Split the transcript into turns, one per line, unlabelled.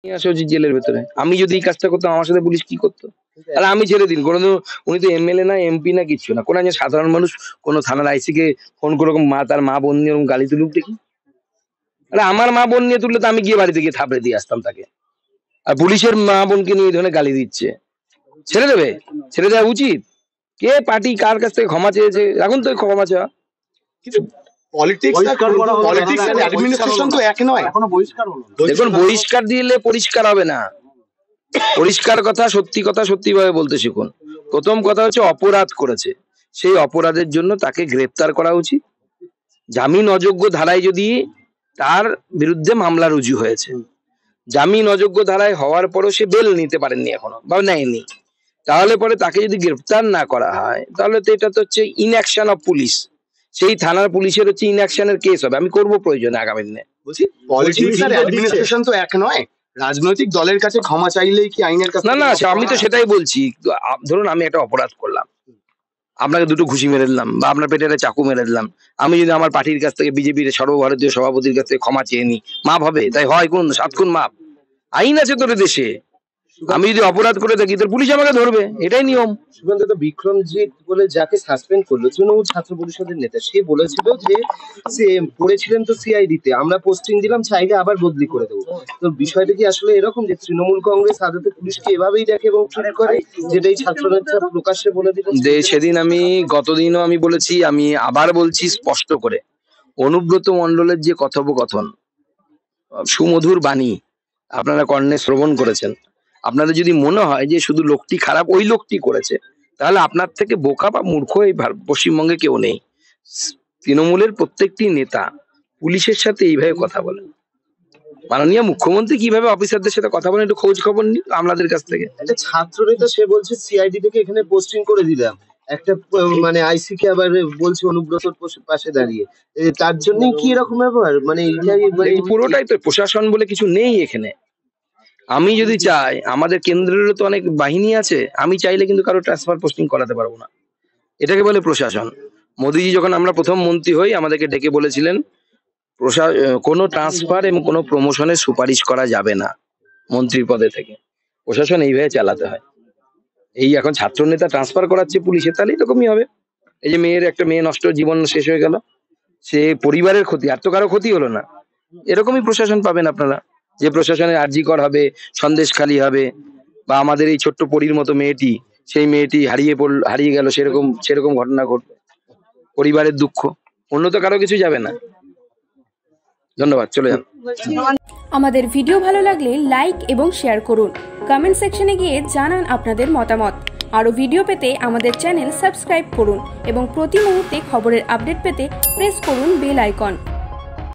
নিয়ে আসা উচিত জেলের ভেতরে। আমি যদি এই কাজটা করতাম আমার সাথে পুলিশ কি করতো? তাহলে আমি ছেড়ে দিন, কোনোদিন উনি তো এমএলএ না এমপি না কিচ্ছু না, কোন একজন সাধারণ মানুষ কোন থানার আইসি কে ফোন করে তার মা বোন নিয়ে গালি তুলুক দেখি। আরে আমার মা বোন নিয়ে তুললে তো আমি গিয়ে বাড়িতে গিয়ে থাপড়ে দিয়ে আসতাম তাকে। আর পুলিশের মা বোনকে নিয়ে এই ধরনের গালি দিচ্ছে, ছেড়ে দেবে? ছেড়ে দেওয়া উচিত? কে পার্টি কার কাছ থেকে ক্ষমা চেয়েছে? এখন তো ক্ষমা চাওয়া। দেখুন, বহিষ্কার দিলে পরিষ্কার হবে না। পরিষ্কার কথা সত্যি ভাবে বলতে শিখুন। প্রথম কথা হচ্ছে অপরাধ করেছে, সেই অপরাধের জন্য তাকে গ্রেপ্তার করা উচিত। জামিন অযোগ্য ধারায় যদি তার বিরুদ্ধে মামলা রুজু হয়েছে, জামিন অযোগ্য ধারায় হওয়ার পরও সে বেল নিতে পারেননি এখনো বা নেয়নি, তাহলে পরে তাকে যদি গ্রেপ্তার না করা হয় তাহলে তো এটা তো হচ্ছে ইনঅ্যাকশন অফ পুলিশ। সেই থানার পুলিশের হচ্ছে ইনঅ্যাকশনের কেস হবে। আমি করবো প্রয়োজনে আগামী দিনে। বলছি
পলিটিক্স আর অ্যাডমিনিস্ট্রেশন তো এক নয়। রাজনৈতিক দলের কাছে ক্ষমা চাইলেই কি আইনের কাছে?
না, আমি তো সেটাই বলছি। ধরুন আমি একটা অপরাধ করলাম, আপনাকে দুটো ঘুষি মেরে দিলাম বা আপনার পেটে একটা চাকু মেরে দিলাম, আমি যদি আমার পার্টির কাছ থেকে বিজেপির সর্বভারতীয় সভাপতির কাছ থেকে ক্ষমা চেয়ে নি, মাপ হবে? তাই হয় কোন 7 খুন মাপ? আইন আছে তোর দেশে। আমি যদি অপরাধ করে থাকি তোর পুলিশ আমাকে ধরবে, এটাই নিয়ম।
সুকান্ত বিক্রমজিৎ বলে যাকে সাসপেন্ড করলো তৃণমূল ছাত্র পরিষদের নেতা, সে বলেছিল যে সে পড়েছিলেন তো সিআইডিতে, আমরা পোস্টিং দিলাম, চাইলে আবার বদলি করে দেবো। তো বিষয়টা কি আসলে এরকম যে তৃণমূল কংগ্রেস আদতে পুলিশকে এভাবেই দেখে এবং ট্রিট করে, যেটাই ছাত্র নেতা প্রকাশ্যে বলে দিল?
সেদিন আমি গতদিনও আমি বলেছি, আমি আবার বলছি স্পষ্ট করে, অনুব্রত মণ্ডলের যে কথোপকথন, সুমধুর বাণী আপনারা কর্ণে শ্রবণ করেছেন। আপনাদের যদি মনে হয় যে শুধু লোকটি খারাপ, ওই লোকটি করেছে, তাহলে আপনার থেকে বোকা বা মূর্খ এই পশ্চিমবঙ্গে কেউ নেই। তৃণমূলের প্রত্যেকটি নেতা পুলিশের সাথে এইভাবে কথা বলেন। মাননীয় মুখ্যমন্ত্রী কিভাবে অফিসারদের সাথে কথা বলেন একটু খোঁজ খবর নিন আমলাদের কাছ থেকে।
একটা ছাত্র নেতা সে বলছে সিআইডি থেকে এখানে পোস্টিং করে দিলাম, একটা মানে আইসি কে আবার বলছে অনুব্রতর পাশে দাঁড়িয়ে, তার জন্য কি এরকম ব্যাপার? মানে
পুরোটাই তো প্রশাসন বলে কিছু নেই এখানে। আমি যদি চাই, আমাদের কেন্দ্রেরও তো অনেক বাহিনী আছে, আমি চাইলে কিন্তু কারো ট্রান্সফার পোস্টিং করাতে পারবো না। এটাকে বলে প্রশাসন। মোদিজি যখন আমরা প্রথম মন্ত্রী হই আমাদেরকে ডেকে বলেছিলেন কোনো ট্রান্সফার এবং কোনো প্রমোশনের সুপারিশ করা যাবে না মন্ত্রী পদে থেকে। প্রশাসন এইভাবে চালাতে হয়। এই এখন ছাত্র নেতা ট্রান্সফার করাচ্ছে পুলিশে, তাহলে এরকমই হবে। এই যে একটা মেয়ে নষ্ট, জীবন শেষ হয়ে গেল, সে পরিবারের ক্ষতি, আর তো কারো ক্ষতি হলো না। এরকমই প্রশাসন পাবেন আপনারা, যে প্রশাসনের আরজিকর হবে, সন্দেশখালি হবে, বা আমাদের এই ছোট্ট পরীর মতো মেয়েটি, সেই মেয়েটি হারিয়ে গেল, সেরকম ঘটনা ঘটবে। পরিবারের দুঃখ, অন্য তো কারো কিছু যাবে না। ধন্যবাদ, চলে যান।
আমাদের ভিডিও ভালো লাগলে লাইক এবং শেয়ার করুন, কমেন্ট সেকশনে গিয়ে জানান আপনাদের মতামত। আরও ভিডিও পেতে আমাদের চ্যানেল সাবস্ক্রাইব করুন এবং প্রতি মুহূর্তে খবরের আপডেট পেতে প্রেস করুন বেল আইকন।